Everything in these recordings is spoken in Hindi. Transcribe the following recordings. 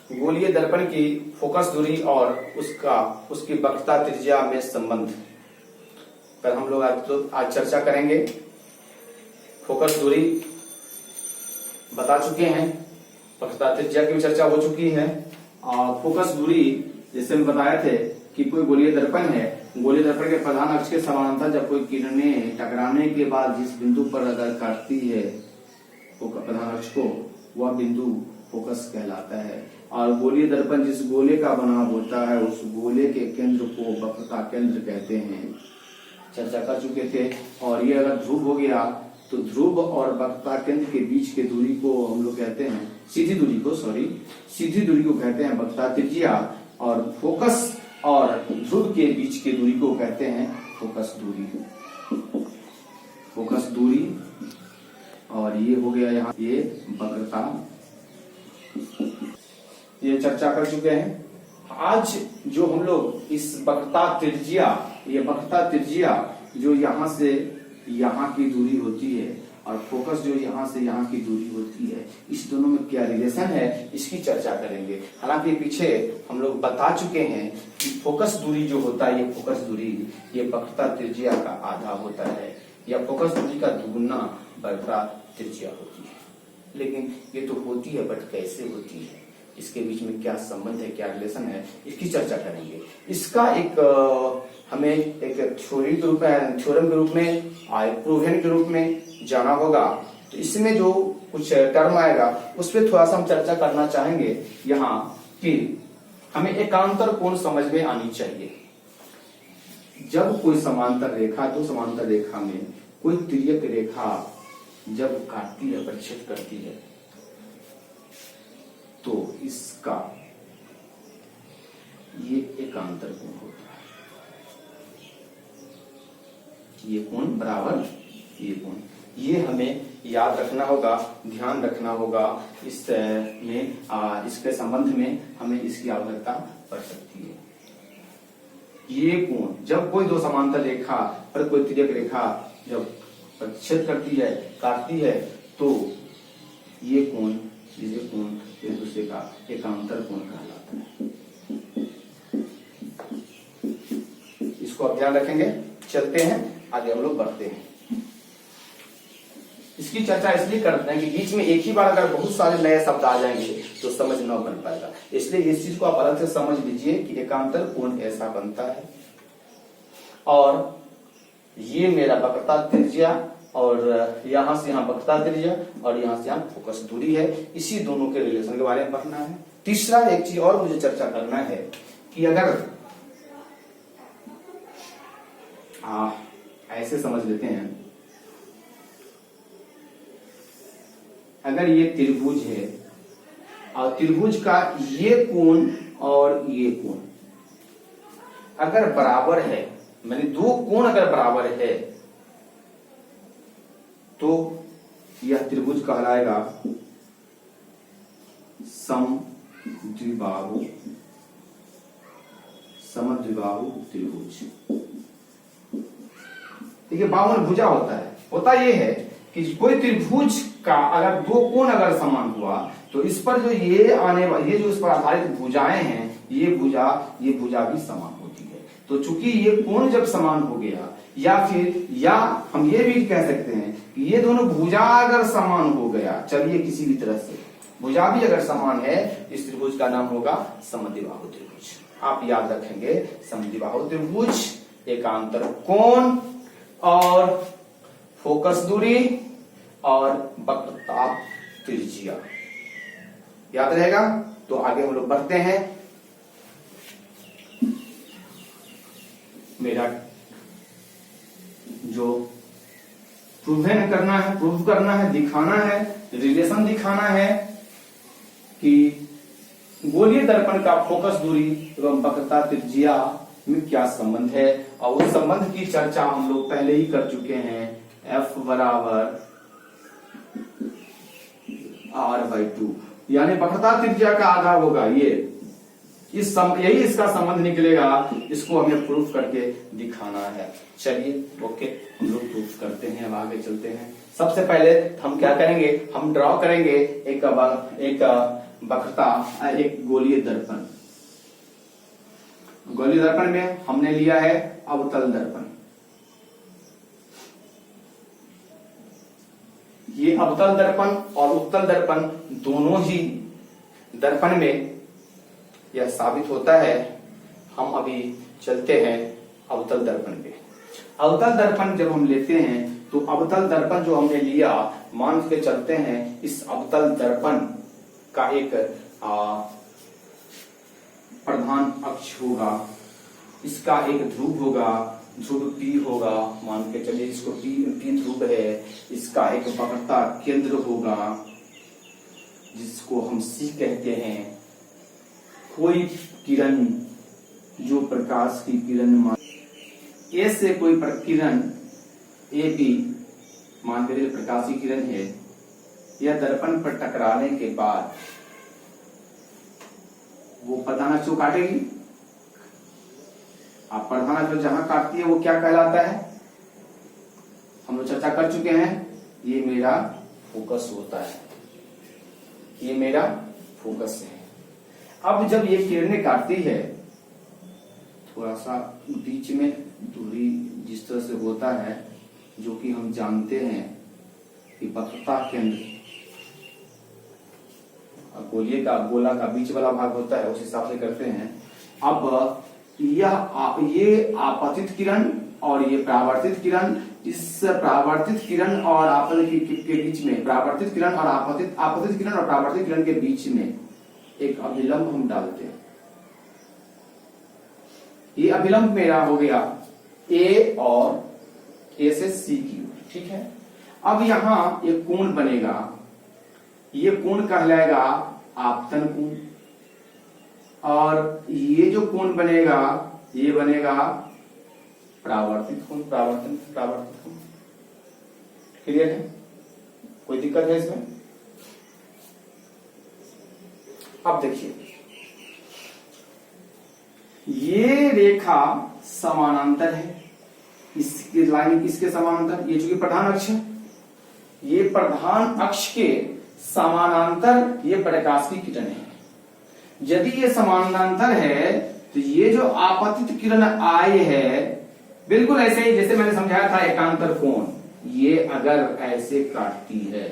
गोलीय दर्पण की फोकस दूरी और उसकी वक्रता त्रिज्या में संबंध पर हम लोग आज चर्चा करेंगे। फोकस दूरी बता चुके हैं, वक्रता त्रिज्या की भी चर्चा हो चुकी है। और फोकस दूरी जैसे हम बताए थे कि कोई गोलीय दर्पण है, गोलीय दर्पण के प्रधान अक्ष के समानांतर जब कोई किरणें टकराने के बाद जिस बिंदु पर अगर काटती है प्रधान अक्ष को, वह बिंदु फोकस कहलाता है। और गोलीय दर्पण जिस गोले का बना होता है उस गोले के केंद्र को वक्रता केंद्र कहते हैं, चर्चा कर चुके थे। और ये अगर ध्रुव हो गया तो ध्रुव और वक्रता केंद्र के बीच के दूरी को हम लोग कहते हैं सीधी दूरी को कहते हैं वक्रता त्रिज्या, और फोकस और ध्रुव के बीच के दूरी को कहते हैं फोकस दूरी। और ये हो गया यहाँ ये वक्रता, ये चर्चा कर चुके हैं। आज जो हम लोग इस वक्रता त्रिज्या जो यहाँ से यहाँ की दूरी होती है और फोकस जो यहाँ से यहाँ की दूरी होती है, इस दोनों में क्या रिलेशन है इसकी चर्चा करेंगे। हालांकि पीछे हम लोग बता चुके हैं कि फोकस दूरी जो होता है, ये फोकस दूरी ये वक्रता त्रिज्या का आधा होता है, या फोकस दूरी का दुगुना वक्रता त्रिज्या होती है। लेकिन ये तो होती है, बट कैसे होती है, इसके बीच में क्या संबंध है, क्या रिलेशन है, इसकी चर्चा करेंगे। इसका हमें एक थ्योरम के रूप में, प्रूवन के रूप में जाना होगा। तो इसमें जो कुछ टर्म आएगा उस पर थोड़ा सा हम चर्चा करना चाहेंगे यहाँ कि हमें एकांतर कोण समझ में आनी चाहिए। जब कोई समांतर रेखा, तो समांतर रेखा में कोई तिर्यक रेखा जब काटती है, परिच्छेद करती है, तो इसका ये एकांतर कोण होता है। ये कोण बराबर ये कोण, ये हमें याद रखना होगा, ध्यान रखना होगा। इसके संबंध में हमें इसकी आवश्यकता पड़ सकती है। ये कोण जब कोई दो समांतर रेखा पर कोई तिर्यक रेखा जब परिच्छेद करती है, काटती है, तो ये कोण एक दूसरे का एकांतर कोण कहलाता है। इसको आप ध्यान रखेंगे। चलते हैं आगे, हम लोग बढ़ते हैं। इसकी चर्चा इसलिए करते हैं कि बीच में एक ही बार अगर बहुत सारे नए शब्द आ जाएंगे तो समझ न बन पाएगा। इसलिए इस चीज को आप अलग से समझ लीजिए कि एकांतर कोण ऐसा बनता है, और ये मेरा वक्रता त्रिज्या, और यहां से यहां वक्रता त्रिज्या, और यहां से यहां फोकस दूरी है। इसी दोनों के रिलेशन के बारे में पढ़ना है। तीसरा एक चीज और मुझे चर्चा करना है कि अगर ऐसे समझ लेते हैं, अगर ये त्रिभुज है और त्रिभुज का ये कोण और ये कोण अगर बराबर है, माने दो कोण अगर बराबर है, तो यह त्रिभुज कहलाएगा समद्विबाहु त्रिभुज। देखिए, बाहुन भुजा होता ये है कि कोई त्रिभुज का अगर दो कोण अगर समान हुआ तो इस पर जो ये आने वाली, ये जो इस पर आधारित भुजाएं हैं, ये भुजा भी समान होती है। तो चूंकि ये कोण जब समान हो गया, या हम ये भी कह सकते हैं कि ये दोनों भुजा अगर समान हो गया, चलिए किसी भी तरह से भुजा भी अगर समान है, इस त्रिभुज का नाम होगा समद्विबाहु त्रिभुज। आप याद रखेंगे, समद्विबाहु त्रिभुज, एकांतर कोण और फोकस दूरी और वक्रता त्रिज्या याद रहेगा। तो आगे हम लोग बढ़ते हैं। मेरा जो प्रूव करना है, दिखाना है, रिलेशन दिखाना है कि गोलीय दर्पण का फोकस दूरी एवं वक्रता त्रिज्या में क्या संबंध है। और उस संबंध की चर्चा हम लोग पहले ही कर चुके हैं। F बराबर R/2, यानी वक्रता त्रिज्या का आधा होगा ये। यही इसका संबंध निकलेगा। इसको हमें प्रूफ करके दिखाना है। चलिए ओके, हम लोग प्रूफ करते हैं, अब आगे चलते हैं। सबसे पहले हम क्या करेंगे, हम ड्रॉ करेंगे एक वक्रता एक गोलीय दर्पण। गोलीय दर्पण में हमने लिया है अवतल दर्पण। ये अवतल दर्पण और उत्तल दर्पण दोनों ही दर्पण में यह साबित होता है। हम अभी चलते हैं अवतल दर्पण पे। अवतल दर्पण जब हम लेते हैं तो अवतल दर्पण जो हमने लिया, मान के चलते हैं इस अवतल दर्पण का एक प्रधान अक्ष होगा, इसका एक ध्रुव होगा, ध्रुव P होगा, मान के चलिए इसको P ध्रुव है। इसका एक वक्रता केंद्र होगा जिसको हम C कहते हैं। कोई किरण जो प्रकाश की किरण A से कोई किरण AB मान के प्रकाश की किरण है, यह दर्पण पर टकराने के बाद वो प्रधान अक्ष को काटेगी। आप प्रधान अक्ष जहां काटती है वो क्या कहलाता है, हम लोग चर्चा कर चुके हैं। ये मेरा फोकस होता है, ये मेरा फोकस है। अब जब ये किरणें काटती है, थोड़ा सा बीच में दूरी जिस तरह से होता है, जो कि हम जानते हैं कि वक्रता केंद्र गोला का बीच वाला भाग होता है, उस हिसाब से करते हैं। अब ये आपतित किरण और ये परावर्तित किरण, इस परावर्तित किरण और आपतित के बीच में, परावर्तित किरण और आपतित किरण और परावर्तित किरण के बीच में एक अभिलंब हम डालते हैं। ये अभिलंब मेरा हो गया A और A से C की ओर, ठीक है। अब यहां एक कोण बनेगा, ये कोण कहलाएगा आपतन कोण, और ये जो कोण बनेगा ये बनेगा परावर्तित कोण, परावर्तित कोण। क्लियर है, कोई दिक्कत है इसमें? अब देखिए, ये रेखा समानांतर है, इसके लाइन किसके समानांतर, ये चूंकि प्रधान अक्ष है, ये प्रधान अक्ष के समानांतर ये प्रकाश की किरण है। यदि ये समानांतर है तो ये जो आपतित किरण आई है, बिल्कुल ऐसे ही जैसे मैंने समझाया था एकांतर कोण, ये अगर ऐसे काटती है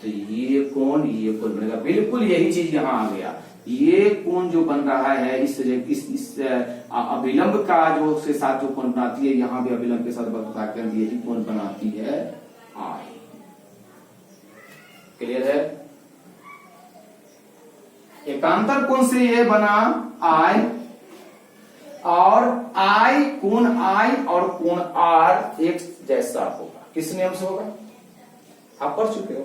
तो ये कोण बनेगा। बिल्कुल यही चीज यहां आ गया। ये कोण जो बन रहा है इस अभिलंब का जो उसके साथ जो कोण बनाती है, यहां भी अभिलंब के साथ वक्रता केंद्र यही कोण बनाती है आई। क्लियर है? एकांतर कोण से ये बना आई, और आई कोण आई और कोण आर एक जैसा होगा। किस नियम से होगा, आप पढ़ चुके हो।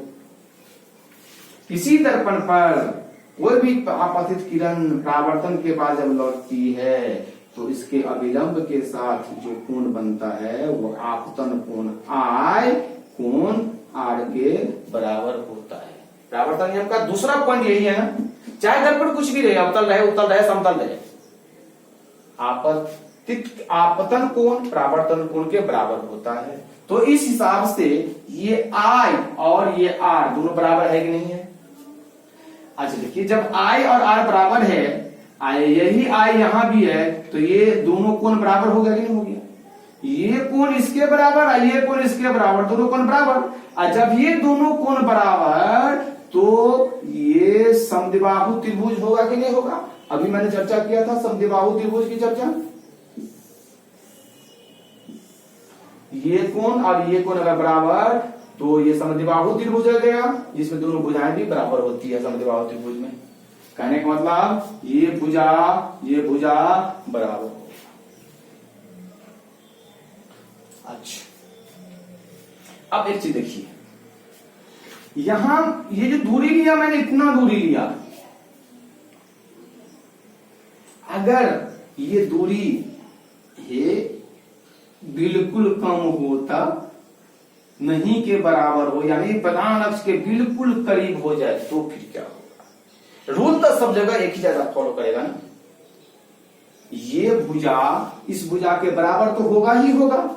किसी दर्पण पर कोई भी आपतित किरण परावर्तन के बाद जब लौटती है तो इसके अभिलंब के साथ जो कोण बनता है वो आपतन कोण आई कोण आर के बराबर होता है। परावर्तन नियम का दूसरा पॉइंट यही है ना, चाहे दर्पण कुछ भी रहे, अवतल रहे, उत्तल रहे, समतल रहे, आपतन कोण परावर्तन कोण के बराबर होता है। तो इस हिसाब से ये आई और ये आर दोनों बराबर है कि नहीं है? अच्छा देखिए, जब आई और आर बराबर है, यही आई यहां भी है, तो ये दोनों कोण बराबर हो गया कि नहीं हो गया? ये कोण इसके बराबर और ये कोण इसके बराबर, दोनों कोण बराबर। और जब ये दोनों कोण बराबर तो ये समद्विबाहु त्रिभुज होगा कि नहीं होगा? अभी मैंने चर्चा किया था समद्विबाहु त्रिभुज की चर्चा। ये कोण और ये कोण अगर बराबर तो ये समद्विबाहु त्रिभुज हो गया, जिसमें दोनों भुजाएं भी बराबर होती है समद्विबाहु त्रिभुज में। कहने का मतलब ये भुजा बराबर होगा। अच्छा, अब एक चीज देखिए, यहां ये जो दूरी लिया मैंने, इतना दूरी लिया, अगर ये दूरी ये बिल्कुल कम होता, नहीं के बराबर हो, यानी प्रधान अक्ष के बिल्कुल करीब हो जाए, तो फिर क्या होगा? रूल तो सब जगह एक ही जगह फॉलो करेगा ना। ये भुजा इस भुजा के बराबर तो होगा ही होगा,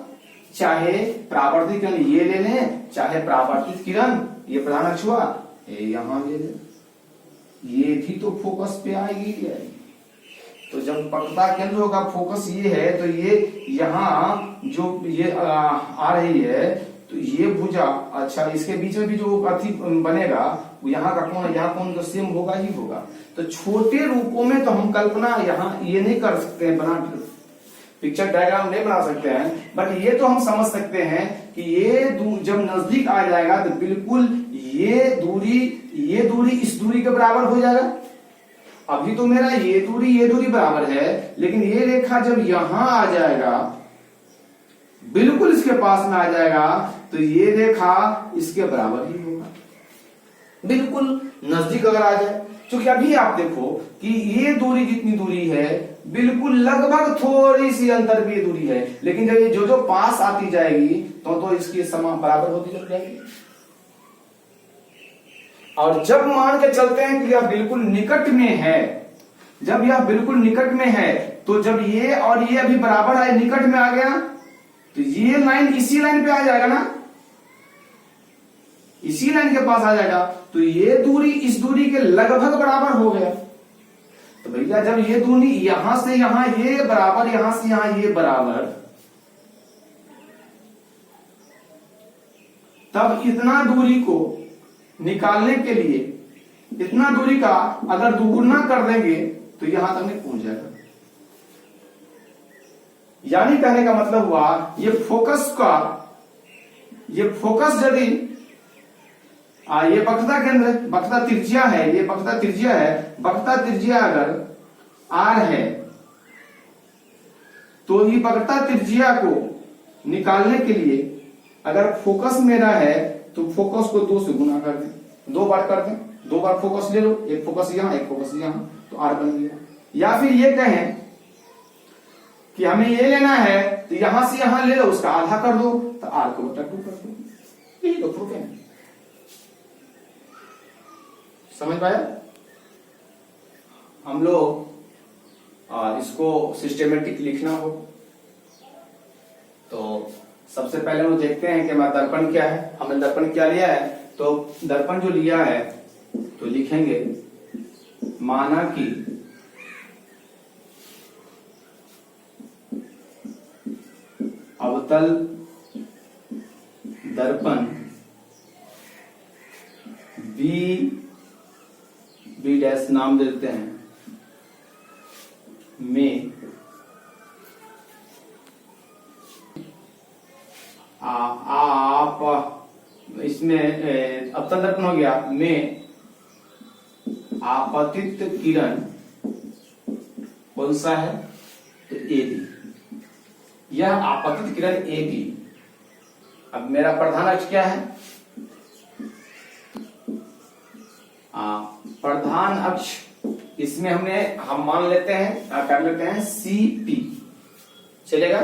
चाहे परावर्तित किरण ये ले लें, चाहे परावर्तित किरण ये प्रधान अक्ष हुआ यहां ले लें। ये भी तो फोकस पे आएगी है। तो जब वक्रता केंद्र होगा फोकस ये है, तो ये यहाँ जो ये आ रही है, तो ये भुजा, अच्छा इसके बीच में भी जो अति बनेगा यहाँ का कोण, यहाँ कोण तो सेम होगा ही होगा। तो छोटे रूपों में तो हम कल्पना यहाँ ये नहीं कर सकते हैं, बना पिक्चर डायग्राम नहीं बना सकते हैं, बट ये तो हम समझ सकते हैं कि ये जब नजदीक आ जाएगा तो बिल्कुल ये दूरी इस दूरी के बराबर हो जाएगा। अभी तो मेरा ये दूरी बराबर है, लेकिन ये रेखा जब यहां आ जाएगा, बिल्कुल इसके पास में आ जाएगा, तो ये रेखा इसके बराबर ही होगा, बिल्कुल नजदीक अगर आ जाए। क्योंकि अभी आप देखो कि ये दूरी जितनी दूरी है, बिल्कुल लगभग थोड़ी सी अंतर भी ये दूरी है, लेकिन जब ये जो पास आती जाएगी तो इसकी समान बराबर होती चली जाएगी। और जब मान के चलते हैं कि यह बिल्कुल निकट में है, जब यह बिल्कुल निकट में है, तो जब ये और ये अभी बराबर है, निकट में आ गया, तो ये लाइन इसी लाइन पे आ जाएगा ना, इसी लाइन के पास आ जाएगा, तो ये दूरी इस दूरी के लगभग बराबर हो गया। तो भैया जब ये दूरी यहां से यहां ये बराबर, यहां से यहां ये बराबर, तब इतना दूरी को निकालने के लिए, इतना दूरी का अगर दुगुना कर देंगे तो यहां तक नहीं पहुंच जाएगा। यानी कहने का मतलब हुआ ये फोकस यदि ये वक्रता केंद्र, वक्रता त्रिज्या है, ये वक्रता त्रिज्या है, वक्रता त्रिज्या अगर r है, तो ये वक्रता त्रिज्या को निकालने के लिए अगर फोकस मेरा है, तो फोकस को 2 से गुना कर दें, 2 बार कर दें, 2 बार फोकस ले लो, एक फोकस यहां एक फोकस यहां, तो r बन गया। या फिर ये कहें कि हमें ये लेना है, तो यहां से यहां ले लो, उसका आधा कर दो, तो r को बटा 2 कर दो, यही तो प्रूफ है। समझ पाया? हम लोग इसको सिस्टेमेटिक लिखना हो, तो सबसे पहले हम देखते हैं कि हमारा दर्पण क्या है। हमने दर्पण क्या लिया है, तो दर्पण जो लिया है तो लिखेंगे माना कि अवतल दर्पण बी डैश नाम देते हैं में आप इसमें अवतल दर्पण हो गया, में आपतित किरण कौन सा है, तो ए बी, यह आपतित किरण ए बी। अब मेरा प्रधान अक्ष क्या है, प्रधान अक्ष, इसमें हम मान लेते हैं, कर लेते हैं सी पी, चलेगा।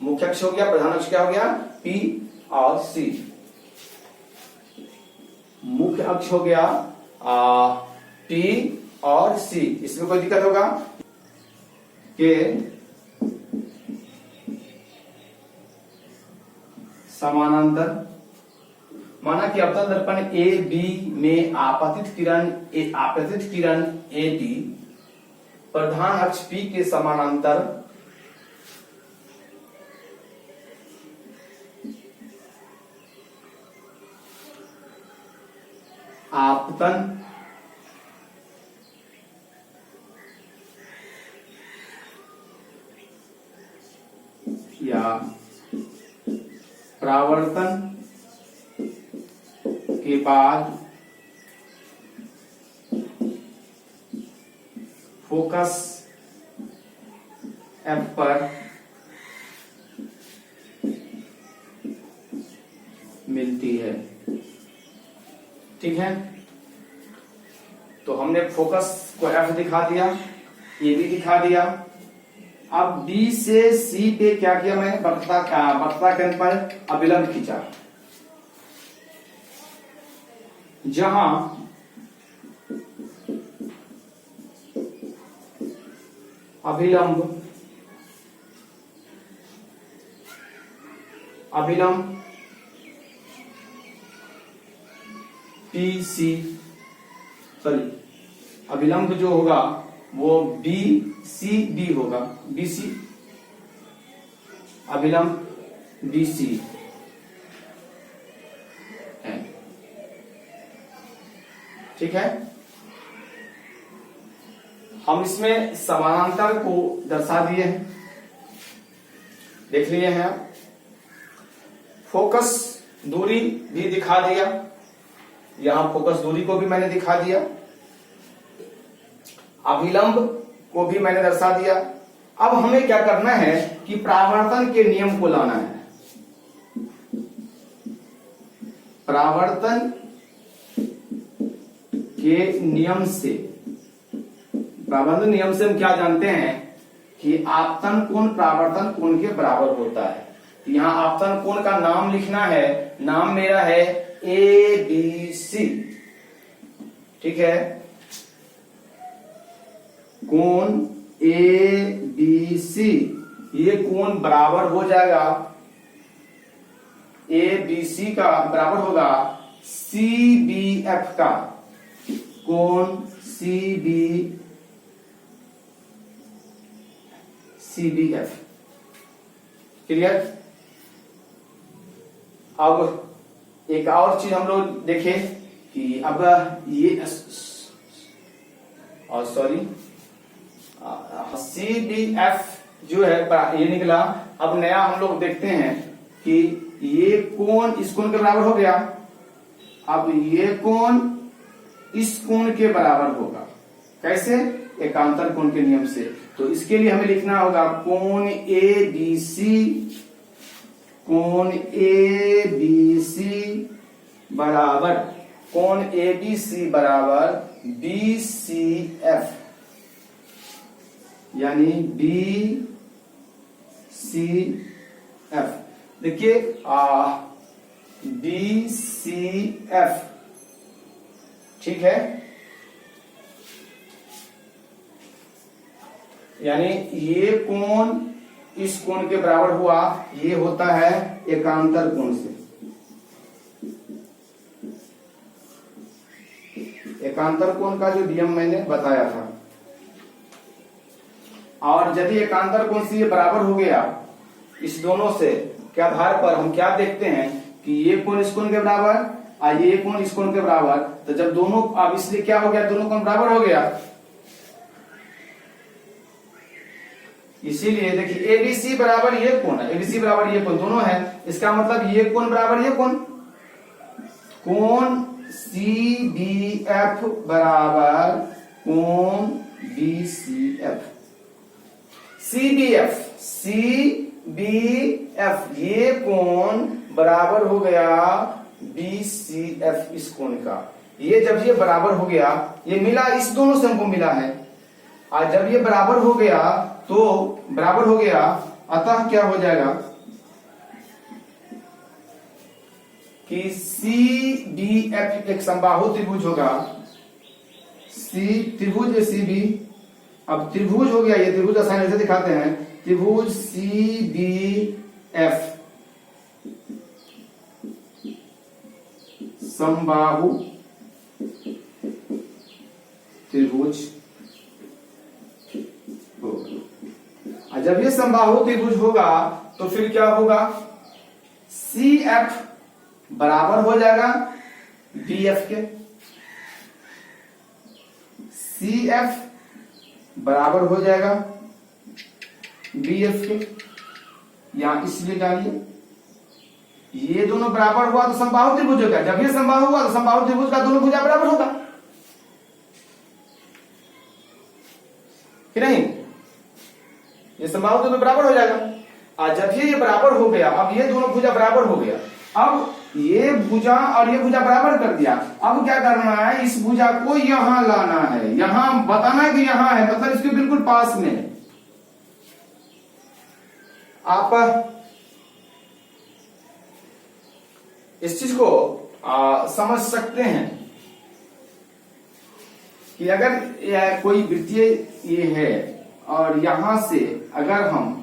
मुख्य अक्ष हो गया, प्रधान अक्ष क्या हो गया, पी और सी। मुख्य अक्ष हो गया पी और सी, इसमें कोई दिक्कत होगा कि समानांतर, माना कि अवतल दर्पण ए बी में आपतित किरण ए बी प्रधान अक्ष पी के समानांतर आपतन या परावर्तन के बाद फोकस एफ पर मिलती है। ठीक है, तो हमने फोकस को एफ दिखा दिया, ए भी दिखा दिया। अब बी से सी पे क्या किया, मैं वक्रता केंद्र पर अभिलंब खींचा, जहां अभिलंब पी सी, सॉरी अभिलंब जो होगा वो बी सी बी होगा, बी सी, अभिलंब बी सी है, ठीक है। हम इसमें समानांतर को दर्शा दिए हैं, देख लिए हैं आप। फोकस दूरी भी दिखा दिया, यहां फोकस दूरी को भी मैंने दिखा दिया, अभिलंब को भी मैंने दर्शा दिया। अब हमें क्या करना है कि परावर्तन के नियम को लाना है। परावर्तन के नियम से, परावर्तन नियम से हम क्या जानते हैं कि आपतन कोण परावर्तन कोण के बराबर होता है। यहां आपतन कोण का नाम लिखना है, नाम मेरा है ए बी सी, ठीक है। कोण ए बी सी, ये कोण बराबर हो जाएगा, ए बी सी का बराबर होगा सी बी एफ का, कोण सी बी एफ, क्लियर। अब एक और चीज हम लोग देखें कि अब ये सॉरी सी बी एफ जो है ये निकला। अब नया हम लोग देखते हैं कि ये कोण इस कोण के बराबर हो गया, अब ये कोण इस कोण के बराबर होगा, कैसे? एकांतर कोण के नियम से। तो इसके लिए हमें लिखना होगा कोण ए बी सी, कोण ए बी सी बराबर, कोण ए बी सी बराबर बी सी एफ, यानी बी सी एफ। देखिए बी सी एफ, ठीक है, यानी ये कोण इस कोण के बराबर हुआ, ये होता है एकांतर कोण से। एकांतर कोण का जो नियम मैंने बताया था, और यदि एकांतर कोण से ये बराबर हो गया इस दोनों से के आधार पर हम क्या देखते हैं कि ये कोण इस कोण के बराबर और ये कोण इस कोण के बराबर, तो जब दोनों, अब इसलिए क्या हो गया, दोनों कोण बराबर हो गया, इसीलिए देखिए एबीसी बराबर ये कोण है, एबीसी बराबर ये कोण दोनों है, इसका मतलब ये कोण बराबर ये कोण, कोण सी बी एफ बराबर कोण B C F, C B F, C B F, ये कोण बराबर हो गया बी सी एफ इस कोण का। ये जब ये बराबर हो गया, ये मिला, इस दोनों से हमको मिला है, और जब ये बराबर हो गया तो बराबर हो गया, अतः क्या हो जाएगा कि सी बी एफ एक समबाहु त्रिभुज होगा, सी त्रिभुज है सी बी, अब त्रिभुज हो गया, ये त्रिभुज का साइन ऐसे दिखाते हैं, त्रिभुज सी बी एफ समबाहु त्रिभुज होगा। जब ये समबाहु त्रिभुज होगा तो फिर क्या होगा, सी एफ बराबर हो जाएगा बी एफ के, सी एफ बराबर हो जाएगा बी एफ के, यहां इसलिए डालिए, ये दोनों बराबर हुआ तो समबाहु त्रिभुज होगा, जब ये समबाहु हुआ तो समबाहु त्रिभुज का दोनों भुजा बराबर होगा कि नहीं, ये समबाहु त्रिभुज बराबर हो जाएगा। और जब ये बराबर हो गया, अब ये दोनों भुजा बराबर हो गया, अब ये भुजा और ये भुजा बराबर कर दिया, अब क्या करना है, इस भुजा को यहां लाना है, यहां बताना है कि यहां है, मतलब इसके बिल्कुल पास में है। आप इस चीज को समझ सकते हैं कि अगर कोई वृत्तीय ये है और यहां से अगर हम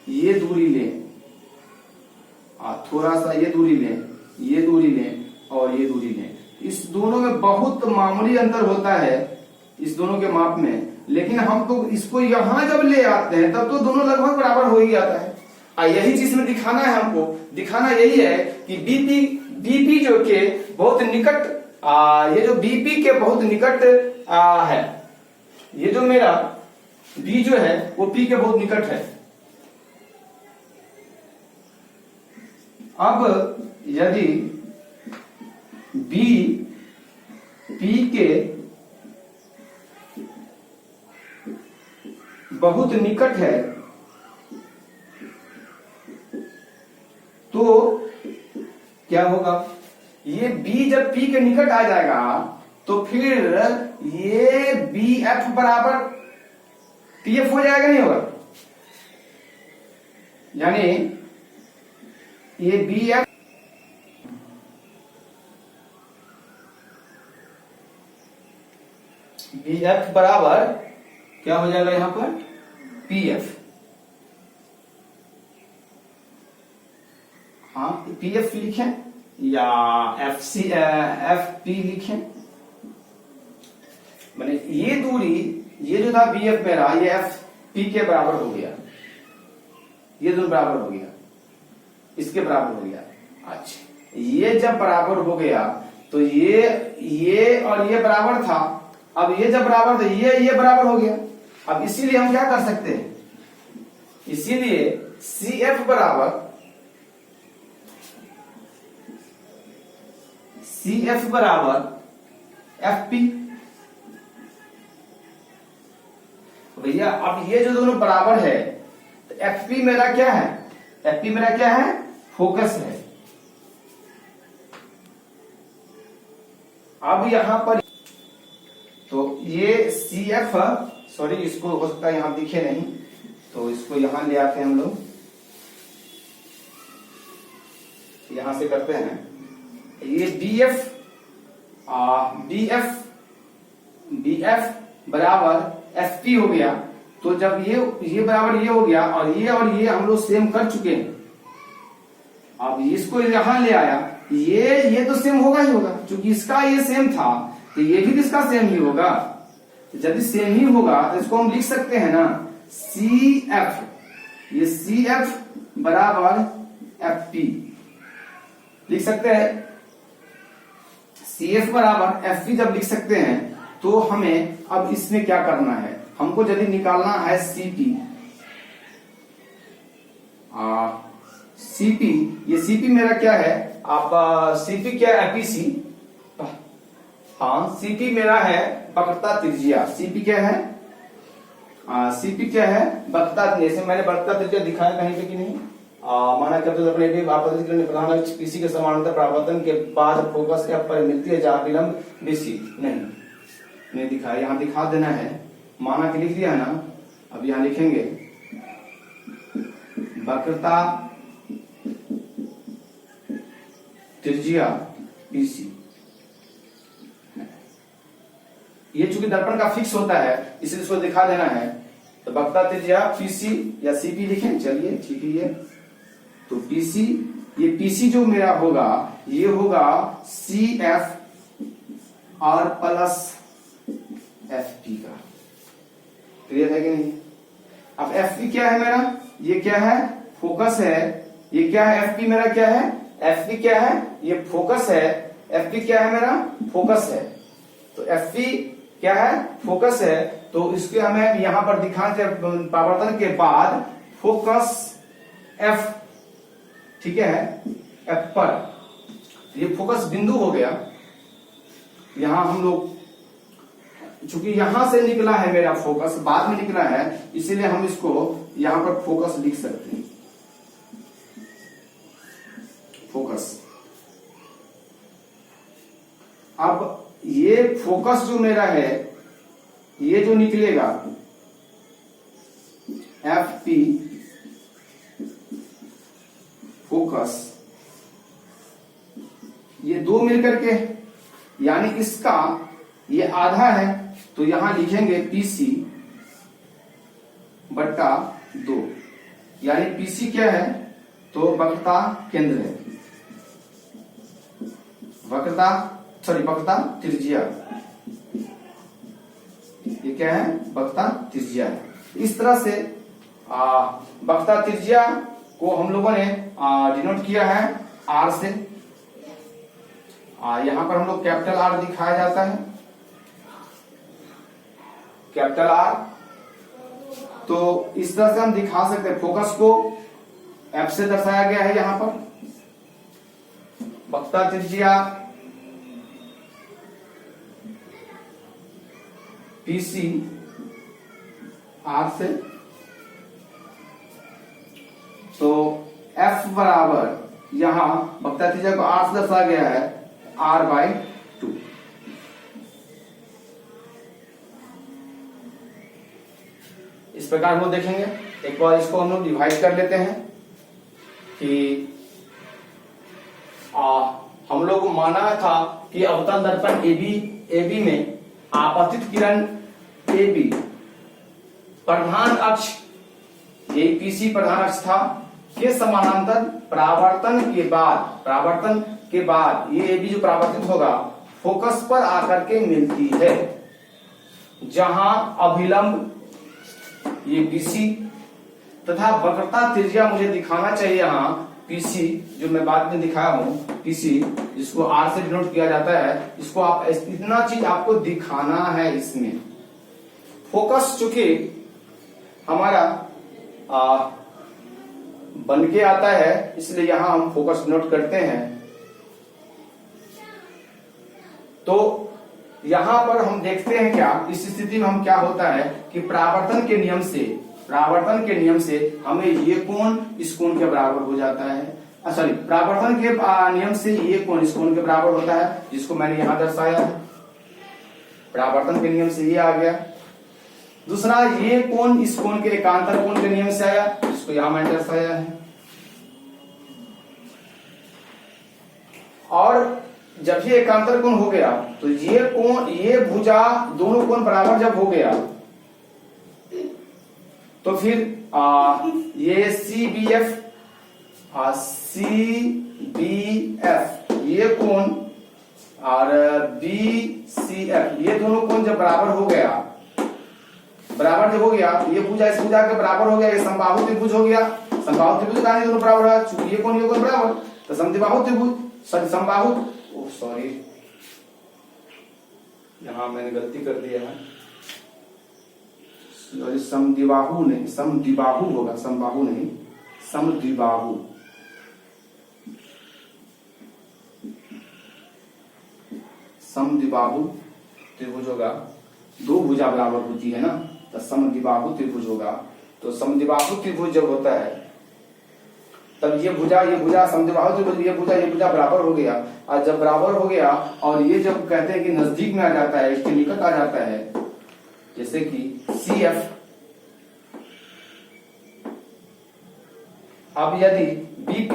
ये दूरी लें, थोड़ा सा ये दूरी लें, ये दूरी लें और ये दूरी लें, इस दोनों में बहुत मामूली अंतर होता है, इस दोनों के माप में, लेकिन हम तो इसको यहां जब ले आते हैं तब तो दोनों लगभग बराबर हो ही जाता है। यही चीज में दिखाना है हमको, दिखाना यही है कि बीपी जो के बहुत निकट, ये जो बीपी के बहुत निकट है, ये जो मेरा बी जो है वो पी के बहुत निकट है। अब यदि बी पी के बहुत निकट है तो क्या होगा, ये बी जब पी के निकट आ जाएगा तो फिर ये बी एफ बराबर पी एफ हो जाएगा, नहीं होगा? यानी ये बी एफ बराबर क्या हो जाएगा यहां पर, पी एफ। हाँ, पी एफ लिखें या एफ पी लिखें, मैंने ये दूरी, ये जो था बी एफ मेरा, ये एफ पी के बराबर हो गया, ये दोनों बराबर हो गया, इसके बराबर हो गया। अच्छा, ये जब बराबर हो गया तो ये और ये बराबर था, अब ये जब बराबर था ये बराबर हो गया। अब इसीलिए हम क्या कर सकते हैं, इसीलिए सी एफ बराबर एफ पी। भैया अब ये जो दोनों बराबर है तो एफ पी मेरा क्या है, एफ पी मेरा क्या है, फोकस है। अब यहां पर तो ये सी एफ, सॉरी इसको हो सकता है यहां दिखे नहीं, तो इसको यहां ले आते हैं हम लोग, यहां से करते हैं। ये बी एफ बराबर एफ पी हो गया। तो जब ये बराबर ये हो गया और ये हम लोग सेम कर चुके हैं, अब इसको यहां ले आया, ये तो सेम होगा ही होगा, क्योंकि इसका ये सेम था तो ये भी इसका सेम ही होगा। यदि सेम ही होगा तो इसको हम लिख सकते हैं ना, सी एफ, ये सी एफ बराबर एफ पी लिख सकते हैं। सी एफ बराबर एफ पी जब लिख सकते हैं तो हमें अब इसमें क्या करना है, हमको यदि निकालना है सीपी, सीपी, ये सीपी मेरा क्या है, आप सीपी क्या है, एपीसी, हाँ सीपी मेरा है वक्रता त्रिज्या। सीपी क्या है, सीपी क्या है, वक्रता, जैसे मैंने वक्रता त्रिज्या दिखाया कहीं पे कि नहीं, माना करते अपने प्रधान पीसी के समानांतर परावर्तन के बाद फोकस एफ पर मिलती है जहां विलंब बीसी, नहीं दिखाया, यहां दिखा देना है, माना कि लिख दिया है ना। अब यहां लिखेंगे वक्रता त्रिज्या बीसी, ये चूंकि दर्पण का फिक्स होता है इसलिए इसको दिखा देना है। तो वक्रता त्रिज्या पीसी या सीपी लिखें, चलिए ठीक है। तो पीसी, ये पीसी जो मेरा होगा ये होगा सी एफ और प्लस एफ पी का, क्लियर है कि नहीं। अब एफ पी क्या है मेरा, ये क्या है, फोकस है, ये क्या है, एफ पी मेरा क्या है, एफ पी क्या है, ये फोकस है, एफ पी क्या है मेरा, फोकस है। तो एफ पी क्या है, फोकस है। तो इसके हमें यहां पर दिखाने परावर्तन के बाद फोकस एफ, ठीक है, एफ पर, ये फोकस बिंदु हो गया। यहां हम लोग चूंकि यहां से निकला है मेरा फोकस, बाद में निकला है, इसीलिए हम इसको यहां पर फोकस लिख सकते हैं, फोकस। अब ये फोकस जो मेरा है, ये जो निकलेगा एफ पी फोकस, ये दो मिलकर के, यानी इसका ये आधा है, तो यहां लिखेंगे पीसी बट्टा 2, यानी पीसी क्या है, तो वक्रता केंद्र है, वक्रता त्रिज्या, ये क्या है? वक्रता त्रिज्या है। इस तरह से वक्रता त्रिज्या को हम लोगों ने डिनोट किया है आर से। यहां पर हम लोग कैपिटल आर दिखाया जाता है, कैपिटल आर। तो इस तरह से हम दिखा सकते हैं। फोकस को एफ से दर्शाया गया है यहां पर। वक्रता त्रिज्या पीसी आर से, तो एफ बराबर यहां वक्रता त्रिज्या को आर से दर्शाया गया है R/2। इस प्रकार हम लोग देखेंगे। एक बार इसको हम लोग डिवाइड कर लेते हैं कि हम लोग माना था कि अवतल दर्पण AB में आपतित किरण AB प्रधान अक्ष, ये PC प्रधान अक्ष था, के समानांतर परावर्तन के बाद ये AB जो परावर्तित होगा फोकस पर आकर के मिलती है, जहां अभिलंब ये BC तथा वक्रता त्रिज्या मुझे दिखाना चाहिए यहां PC, जो मैं बाद में दिखाया हूं PC, जिसको R से डिनोट किया जाता है। इसको आप इतना चीज आपको दिखाना है इसमें। फोकस चूंकि हमारा बन के आता है, इसलिए यहां हम फोकस डिनोट करते हैं। तो यहां पर हम देखते हैं क्या, इस स्थिति में हम क्या होता है कि परावर्तन के नियम से हमें ये कोण इस कोण के बराबर हो जाता है। सॉरी, परावर्तन के नियम से ये कोण इस कोण के बराबर होता है, जिसको मैंने यहां दर्शाया है। परावर्तन के नियम से ये आ गया। दूसरा, ये कोण इस कोण के एकांतर कोण के नियम से आया, जिसको यहां मैंने दर्शाया है। और जब ये एकांतर कोण हो गया तो ये कोण, ये भुजा, दोनों कोण बराबर जब हो गया तो फिर ये CBF ये कोण और BCF, ये दोनों कोण जब बराबर हो गया, ये भुजा इस भुजा के बराबर हो गया, ये समबाहु त्रिभुज हो गया। समबाहु त्रिभुज का दोनों बराबर है, चूंकि ये कोण बराबर, तो समद्विबाहु त्रिभुज, समबाहु, सॉरी यहां मैंने गलती कर दिया है, समद्विबाहु नहीं, समद्विबाहु होगा, समबाहु नहीं, समद्विबाहु। समद्विबाहु त्रिभुज होगा, दो भुजा बराबर होती है ना, तो समद्विबाहु त्रिभुज होगा। तो समद्विबाहु त्रिभुज जब होता है तब ये भुजा समद्विबाहु त्रिभुज, ये भुजा बराबर हो गया। और जब बराबर हो गया और ये जब कहते हैं कि नजदीक में आ जाता है, इसके निकट आ जाता है, जैसे कि CF, अब यदि BP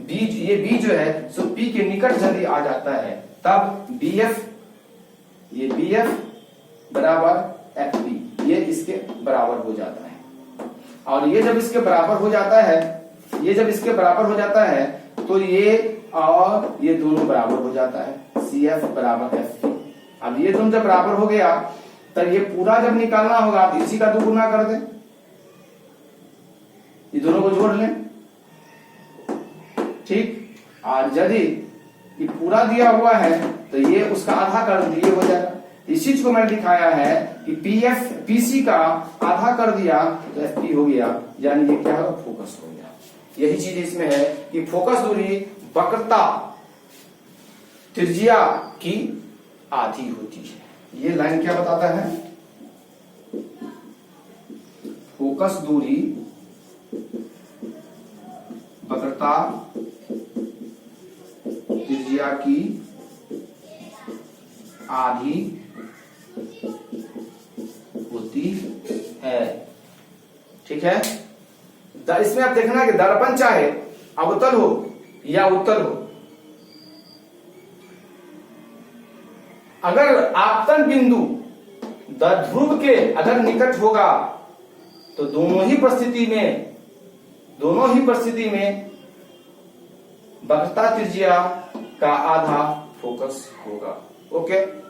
ये B जो है सो P के निकट यदि आ जाता है, तब BF, ये BF बराबर FP, ये इसके बराबर हो जाता है। और ये जब इसके बराबर हो जाता है, तो ये और ये दोनों बराबर हो जाता है, CF बराबर FP। अब ये दोनों जब बराबर हो गया, तब ये पूरा जब निकालना होगा तो इसी का दुगुना कर दें, ये दोनों को जोड़ लें, ठीक। और यदि ये पूरा दिया हुआ है तो ये उसका आधा कर दिए हो जाएगा। इस चीज को मैंने दिखाया है कि PC का आधा कर दिया तो FP हो गया, यानी ये क्या होगा, फोकस हो गया। यही चीज इसमें है कि फोकस दूरी वक्रता त्रिज्या की आधी होती है। ये लाइन क्या बताता है, फोकस दूरी वक्रता त्रिज्या की आधी होती है, ठीक है। इसमें आप देखना कि दर्पण चाहे अवतल हो या उत्तल हो, अगर आपतन बिंदु ध्रुव के अगर निकट होगा तो दोनों ही परिस्थिति में वक्रता त्रिज्या का आधा फोकस होगा। ओके।